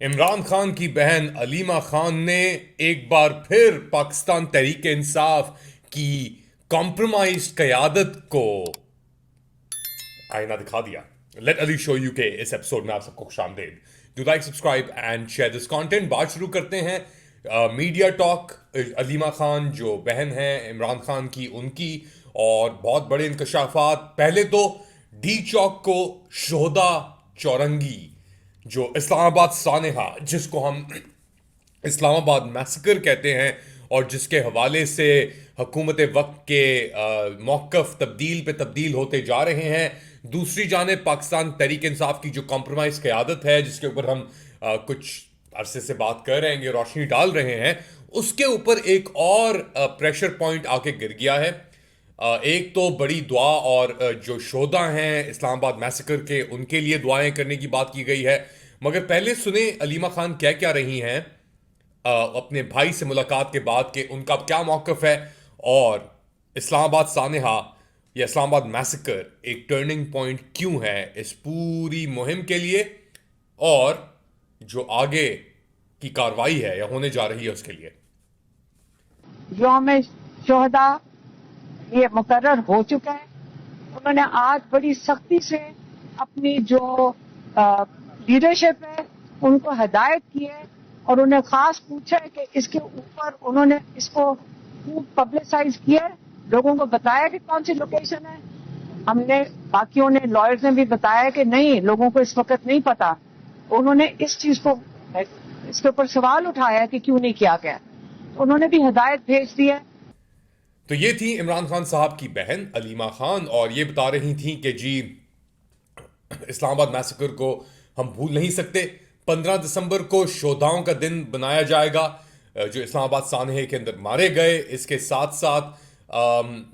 इमरान खान की बहन अलीमा खान ने एक बार फिर पाकिस्तान तहरीक इंसाफ की कॉम्प्रोमाइज क़यादत को आईना दिखा दिया। लेट अली शो यू के इस एपिसोड में आप सबको खुशामदीद। Do like, subscribe and share this content. बात शुरू करते हैं मीडिया टॉक। अलीमा खान जो बहन है इमरान खान की, उनकी और बहुत बड़े इंकशाफात। पहले तो डी चौक को शोहदा चौरंगी, जो इस्लामाबाद सानेहा, जिसको हम इस्लामाबाद मैसेकर कहते हैं और जिसके हवाले से हुकूमत वक्त के मौक़िफ़ तब्दील पे तब्दील होते जा रहे हैं। दूसरी जानिब पाकिस्तान तहरीक इंसाफ की जो कॉम्प्रोमाइज़ क़यादत है, जिसके ऊपर हम कुछ अरसे से बात कर रहे हैं, रोशनी डाल रहे हैं, उसके ऊपर एक और प्रेशर पॉइंट आके गिर गया है। एक तो बड़ी दुआ और जो शोधा हैं इस्लामाबाद मैसेकर के, उनके लिए दुआएं करने की बात की गई है। मगर पहले सुने अलीमा खान कह क्या रही हैं अपने भाई से मुलाकात के बाद, के उनका क्या मौक़िफ़ है और इस्लामाबाद सानेहा या इस्लामाबाद मैसेकर एक टर्निंग पॉइंट क्यों है इस पूरी मुहिम के लिए, और जो आगे की कार्रवाई है या होने जा रही है उसके लिए। यौम शोहदा ये मुकर्रर हो चुका है। उन्होंने आज बड़ी सख्ती से अपनी जो लीडरशिप है उनको हदायत की है और उन्हें खास पूछा है कि इसके ऊपर उन्होंने इसको खूब पब्लिसाइज किया है, लोगों को बताया कि कौन सी लोकेशन है। हमने, बाकियों ने, लॉयर्स ने भी बताया कि नहीं, लोगों को इस वक्त नहीं पता। उन्होंने इस चीज को, इसके ऊपर सवाल उठाया कि क्यों नहीं किया गया। उन्होंने भी हदायत भेज दी है। तो ये थी इमरान खान साहब की बहन अलीमा खान, और ये बता रही थी कि जी इस्लामाबाद मैसेकर को हम भूल नहीं सकते। 15 दिसंबर को शोधाओं का दिन बनाया जाएगा जो इस्लामाबाद सानहे के अंदर मारे गए। इसके साथ साथ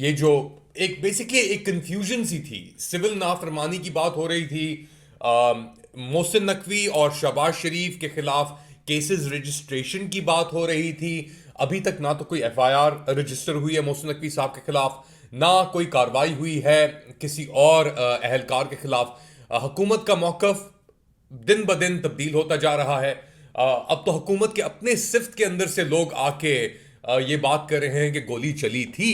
ये जो एक बेसिकली एक कंफ्यूजन सी थी, सिविल नाफरमानी की बात हो रही थी। मोहसिन नकवी और शहबाज शरीफ के खिलाफ केसेस रजिस्ट्रेशन की बात हो रही थी। अभी तक ना तो कोई एफआईआर रजिस्टर हुई है मोहसिन नकवी साहब के खिलाफ, ना कोई कार्रवाई हुई है किसी और अहलकार के खिलाफ। हुकूमत का मौक़िफ़ दिन ब दिन तब्दील होता जा रहा है। अब तो हुकूमत के अपने सिफ्त के अंदर से लोग आके ये बात कर रहे हैं कि गोली चली थी।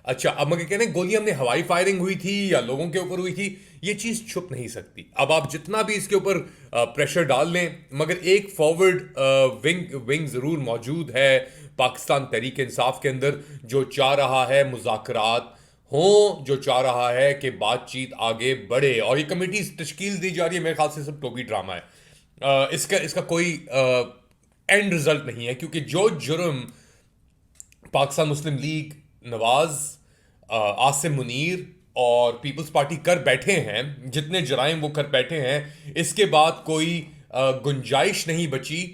अच्छा, अब मगर कहने गोली हमने हवाई फायरिंग हुई थी या लोगों के ऊपर हुई थी, ये चीज़ छुप नहीं सकती। अब आप जितना भी इसके ऊपर प्रेशर डाल लें, मगर एक फॉरवर्ड विंग ज़रूर मौजूद है पाकिस्तान तहरीक इंसाफ के अंदर, जो चाह रहा है मुज़ाकरात हों, जो चाह रहा है कि बातचीत आगे बढ़े। और ये कमेटी तश्कील दी जा रही है, मेरे ख्याल से सब टोपी ड्रामा है। इसका इसका कोई एंड रिजल्ट नहीं है, क्योंकि जो जुर्म पाकिस्तान मुस्लिम लीग, नवाज, आसिम मुनीर और पीपल्स पार्टी कर बैठे हैं, जितने जराइम वो कर बैठे हैं, इसके बाद कोई गुंजाइश नहीं बची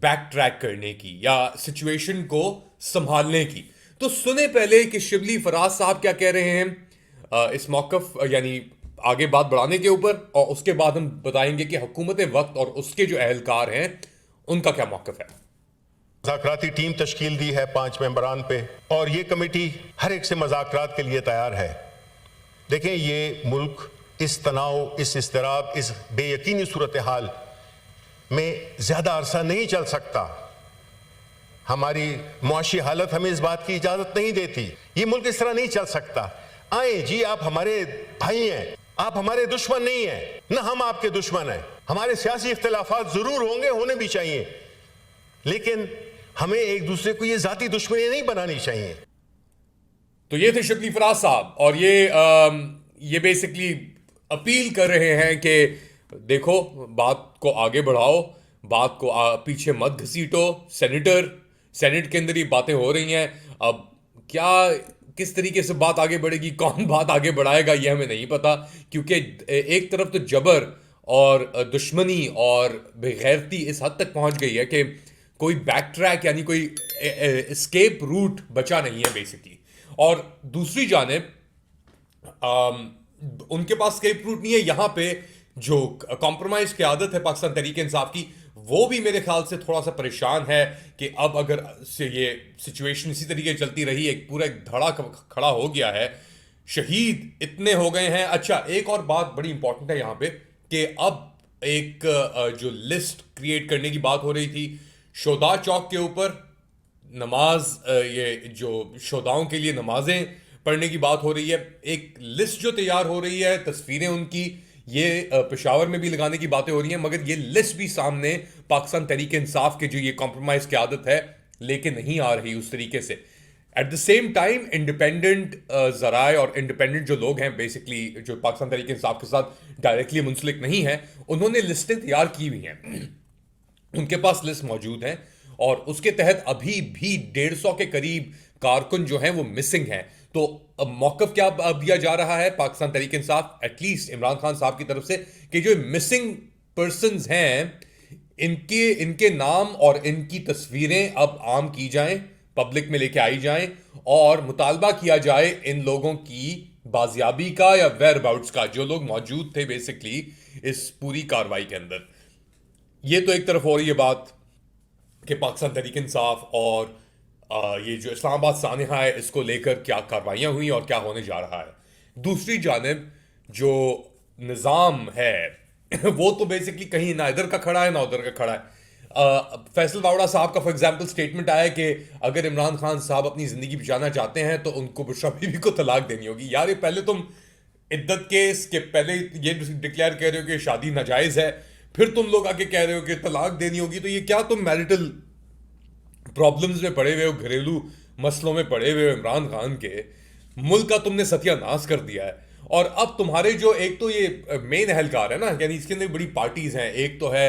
बैक ट्रैक करने की या सिचुएशन को संभालने की। तो सुने पहले कि शिबली फराज साहब क्या कह रहे हैं इस मौक़िफ़ यानी आगे बात बढ़ाने के ऊपर, और उसके बाद हम बताएंगे कि हुकूमत वक्त और उसके जो अहलकार हैं उनका क्या मौक़िफ़ है। मुज़ाकराती टीम तश्कील दी है 5 मेंबरान पे, और ये कमेटी हर एक से मुज़ाकरात के लिए तैयार है। देखें, ये मुल्क इस तनाव, इस इज़्तिराब, इस बेयकीनी सूरत हाल में ज़्यादा अरसा नहीं चल सकता। हमारी मुआशी हालत हमें इस बात की इजाज़त नहीं देती। ये मुल्क इस तरह नहीं चल सकता। आए जी, आप हमारे भाई हैं, आप हमारे दुश्मन नहीं हैं, ना हम आपके दुश्मन हैं। हमारे सियासी इख्तिलाफात ज़रूर होंगे, होने भी चाहिए, लेकिन हमें एक दूसरे को ये जाती दुश्मनी नहीं बनानी चाहिए। तो ये थे शिबली फराज साहब, और ये बेसिकली अपील कर रहे हैं कि देखो, बात को आगे बढ़ाओ, बात को पीछे मत घसीटो। सेनेट के अंदर ये बातें हो रही हैं। अब क्या, किस तरीके से बात आगे बढ़ेगी, कौन बात आगे बढ़ाएगा, ये हमें नहीं पता, क्योंकि एक तरफ तो जबर और दुश्मनी और बेगैरती इस हद तक पहुंच गई है कि कोई बैक ट्रैक यानी कोई एस्केप रूट बचा नहीं है बेसिकली। और दूसरी जानिब उनके पास एस्केप रूट नहीं है। यहाँ पे जो कॉम्प्रोमाइज की आदत है पाकिस्तान तहरीक इंसाफ की, वो भी मेरे ख्याल से थोड़ा सा परेशान है कि अब अगर से ये सिचुएशन इसी तरीके चलती रही, एक पूरा एक धड़ा खड़ा हो गया है, शहीद इतने हो गए हैं। अच्छा, एक और बात बड़ी इंपॉर्टेंट है यहाँ पे कि अब एक जो लिस्ट क्रिएट करने की बात हो रही थी शोदा चौक के ऊपर, नमाज ये जो शोदाओं के लिए नमाजें पढ़ने की बात हो रही है, एक लिस्ट जो तैयार हो रही है, तस्वीरें उनकी ये पेशावर में भी लगाने की बातें हो रही हैं, मगर ये लिस्ट भी सामने पाकिस्तान तहरीक इंसाफ के जो ये कॉम्प्रोमाइज की आदत है लेके नहीं आ रही उस तरीके से। At the same time independent जराए और इंडिपेंडेंट जो लोग हैं बेसिकली जो पाकिस्तान तहरीक इंसाफ के साथ डायरेक्टली मुंसलिक नहीं है, उन्होंने लिस्टें तैयार की हुई हैं, उनके पास लिस्ट मौजूद है और उसके तहत अभी भी 150 के करीब कारकुन जो हैं वो मिसिंग हैं। तो अब मौकफ क्या अब दिया जा रहा है पाकिस्तान तहरीक इंसाफ एटलीस्ट इमरान खान साहब की तरफ से कि जो मिसिंग पर्सन्स हैं इनके नाम और इनकी तस्वीरें अब आम की जाएं, पब्लिक में लेके आई जाएं और मुतालबा किया जाए इन लोगों की बाजियाबी का या वेयर अबाउट्स का, जो लोग मौजूद थे बेसिकली इस पूरी कार्रवाई के अंदर। ये तो एक तरफ हो रही है बात कि पाकिस्तान तहरीक इंसाफ और ये जो इस्लामाबाद सानिहा है इसको लेकर क्या कार्रवाइयां हुई और क्या होने जा रहा है। दूसरी जानिब जो निज़ाम है वो तो बेसिकली कहीं ना इधर का खड़ा है ना उधर का खड़ा है। फैसल वावड़ा साहब का फॉर एग्जांपल स्टेटमेंट आया कि अगर इमरान खान साहब अपनी ज़िंदगी बचाना चाहते हैं तो उनको बुशरा बीवी को तलाक देनी होगी। यार ये पहले तुम इद्दत केस के पहले ये डिक्लेयर कह रहे हो कि शादी नाजायज़ है, फिर तुम लोग आके कह रहे हो कि तलाक देनी होगी। तो ये क्या तुम मैरिटल प्रॉब्लम्स में पड़े हुए हो, घरेलू मसलों में पड़े हुए हो इमरान खान के, मुल्क का तुमने सत्यानाश कर दिया है। और अब तुम्हारे जो एक तो ये मेन अहलकार है ना, यानी इसके अंदर बड़ी पार्टीज हैं, एक तो है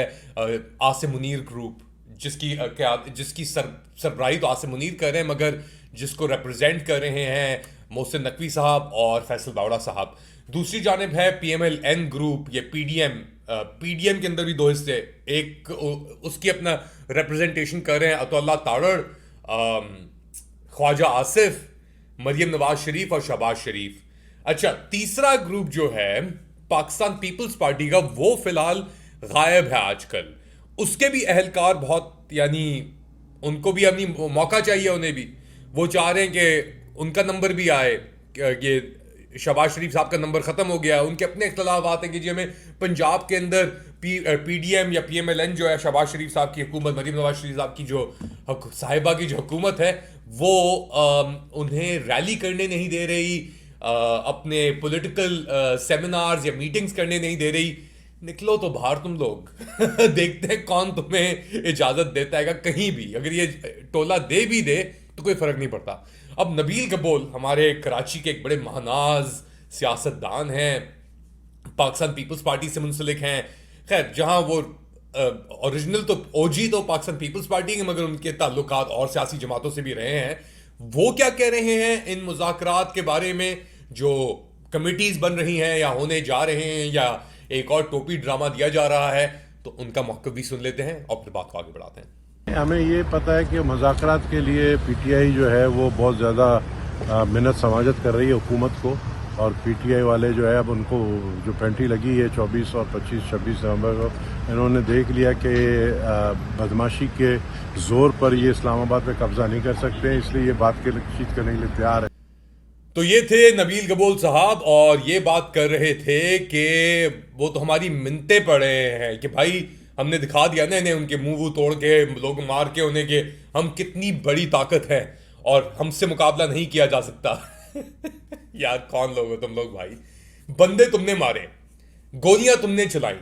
आसिम मुनीर ग्रुप जिसकी सरबराही तो आसिम मुनीर कर रहे हैं मगर जिसको रिप्रेजेंट कर रहे हैं मोहसिन नकवी साहब और फैसल बावड़ा साहब। दूसरी जानिब है PMLN ग्रुप, ये पीडीएम के अंदर भी दो हिस्से, एक उसकी अपना रिप्रेजेंटेशन कर रहे हैं अतुल्ला ताड़ड़, ख्वाजा आसिफ, मरियम नवाज शरीफ और शहबाज शरीफ। अच्छा, तीसरा ग्रुप जो है पाकिस्तान पीपल्स पार्टी का, वो फिलहाल गायब है आजकल। उसके भी अहलकार बहुत, यानी उनको भी अपनी मौका चाहिए, उन्हें भी वो चाह रहे हैं कि उनका नंबर भी आए। ये शहबाज शरीफ साहब का नंबर खत्म हो गया, उनके अपने इख्तलाफात हैं कि जी हमें पंजाब के अंदर PDM या PMLN जो है शहबाज शरीफ साहब की हुकूमत, मरीम नवाज शरीफ साहब की जो साहिबा की जो हुकूमत है वो उन्हें रैली करने नहीं दे रही, अपने पॉलिटिकल सेमिनार्स या मीटिंग्स करने नहीं दे रही। निकलो तो बाहर तुम लोग देखते हैं कौन तुम्हें इजाजत देता है कहीं भी। अगर ये टोला दे भी दे तो कोई फर्क नहीं पड़ता। अब नबील गबोल हमारे कराची के एक बड़े महानाज सियासतदान हैं, पाकिस्तान पीपल्स पार्टी से मुंसलिक हैं। खैर, जहां वो ओरिजिनल तो OG तो पाकिस्तान पीपल्स पार्टी के, मगर उनके ताल्लुकात और सियासी जमातों से भी रहे हैं। वो क्या कह रहे हैं इन मुज़ाकरात के बारे में, जो कमिटीज बन रही हैं या होने जा रहे हैं, या एक और टोपी ड्रामा दिया जा रहा है, तो उनका मौक़िफ़ भी सुन लेते हैं और फिर बात को आगे बढ़ाते हैं। हमें ये पता है कि मुज़ाकरात के लिए PTI जो है वो बहुत ज़्यादा मिन्नत समाजत कर रही है हुकूमत को, और PTI वाले जो है अब उनको जो पेंटी लगी है 24 और 25-26 नवंबर को, इन्होंने देख लिया कि बदमाशी के ज़ोर पर ये इस्लामाबाद पे कब्जा नहीं कर सकते हैं, इसलिए ये बात के चीत करने के लिए तैयार है। तो ये थे नबील गबोल साहब और ये बात कर रहे थे कि वो तो हमारी मिन्नतें पड़ रहे हैं कि भाई हमने दिखा दिया ना इन्हें, उनके मुंह तोड़ के लोग मार के उन्हें कि हम कितनी बड़ी ताकत है और हमसे मुकाबला नहीं किया जा सकता। यार कौन लोग हो तुम लोग भाई, बंदे तुमने मारे, गोलियां तुमने चलाई,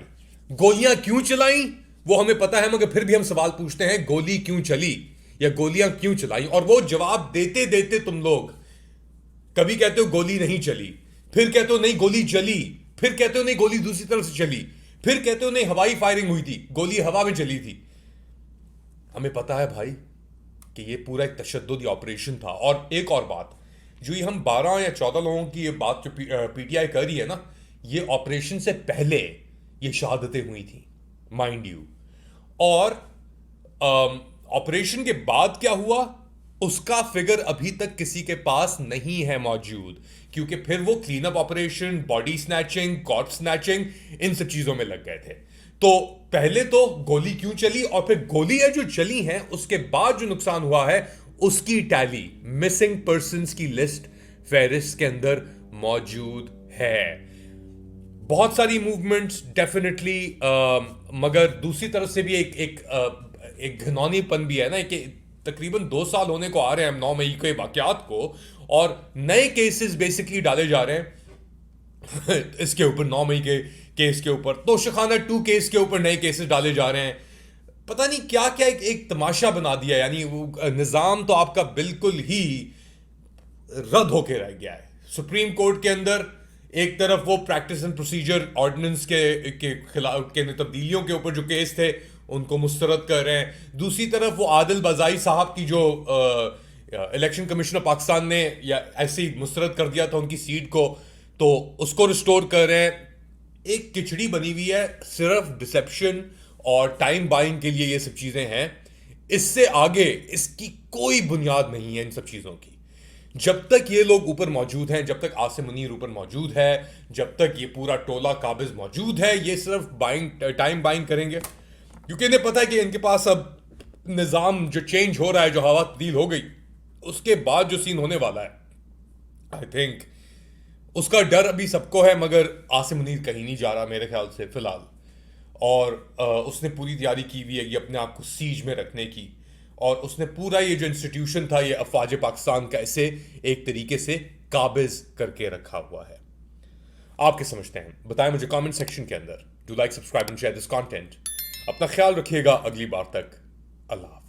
गोलियां क्यों चलाई वो हमें पता है, मगर फिर भी हम सवाल पूछते हैं गोली क्यों चली या गोलियां क्यों चलाई। और वो जवाब देते देते तुम लोग कभी कहते हो गोली नहीं चली, फिर कहते हो नहीं गोली चली, फिर कहते हो नहीं गोली दूसरी तरफ से चली, फिर कहते हो नहीं हवाई फायरिंग हुई थी, गोली हवा में चली थी। हमें पता है भाई कि ये पूरा एक तशद्दुदी ऑपरेशन था। और एक और बात, जो ये हम 12 या 14 लोगों की ये बात जो PTI कर रही है ना, ये ऑपरेशन से पहले ये शहादतें हुई थी माइंड यू। और ऑपरेशन के बाद क्या हुआ उसका फिगर अभी तक किसी के पास नहीं है मौजूद, क्योंकि फिर वो clean up operation, body snatching, corpse snatching, इन सब चीजों में लग गए थे। तो पहले तो गोली क्यों चली और फिर गोलियां जो चली हैं उसके बाद जो नुकसान हुआ है उसकी टैली, मिसिंग पर्सन्स की लिस्ट फेरिस्त के अंदर मौजूद है। बहुत सारी मूवमेंट्स डेफिनेटली, मगर दूसरी तरफ से भी एक घिनौनीपन भी है ना कि तकरीबन 2 साल होने को आ रहे हैं 9 मई के वाकयात को, और नए केसेस बेसिकली डाले जा रहे हैं इसके ऊपर, 9 मई के केस के ऊपर, तोशाखाना 2 केस के ऊपर नए केसेस डाले जा रहे हैं। पता नहीं क्या क्या एक तमाशा बना दिया, यानी वो निज़ाम तो आपका बिल्कुल ही रद्द होके रह गया है। सुप्रीम कोर्ट के अंदर एक तरफ वो प्रैक्टिस एंड प्रोसीजर ऑर्डिनेंस के खिलाफ के तब्दीलियों के ऊपर जो केस थे उनको मुस्तरद कर रहे हैं, दूसरी तरफ वो आदिल बजाई साहब की जो इलेक्शन कमिश्नर पाकिस्तान ने या ऐसे ही मुस्तरद कर दिया था उनकी सीट को, तो उसको रिस्टोर कर रहे हैं। एक खिचड़ी बनी हुई है, सिर्फ डिसेप्शन और टाइम बाइंग के लिए ये सब चीज़ें हैं। इससे आगे इसकी कोई बुनियाद नहीं है इन सब चीज़ों की। जब तक ये लोग ऊपर मौजूद हैं, जब तक आसिम मुनीर ऊपर मौजूद है, जब तक ये पूरा टोला काबिज मौजूद है, ये सिर्फ टाइम बाइंग करेंगे, क्योंकि इन्हें पता है कि इनके पास अब निज़ाम जो चेंज हो रहा है, जो हवा तब्दील हो गई, उसके बाद जो सीन होने वाला है, आई थिंक उसका डर अभी सबको है, मगर आसिम मुनीर कहीं नहीं जा रहा मेरे ख्याल से फिलहाल। और उसने पूरी तैयारी की हुई है ये अपने आप को सीज में रखने की, और उसने पूरा ये जो इंस्टीट्यूशन था, ये अफवाज पाकिस्तान का, ऐसे एक तरीके से काबिज करके रखा हुआ है। आप क्या समझते हैं बताएं मुझे कमेंट सेक्शन के अंदर। Do like, subscribe and share this content. अपना ख्याल रखिएगा, अगली बार तक अल्लाह।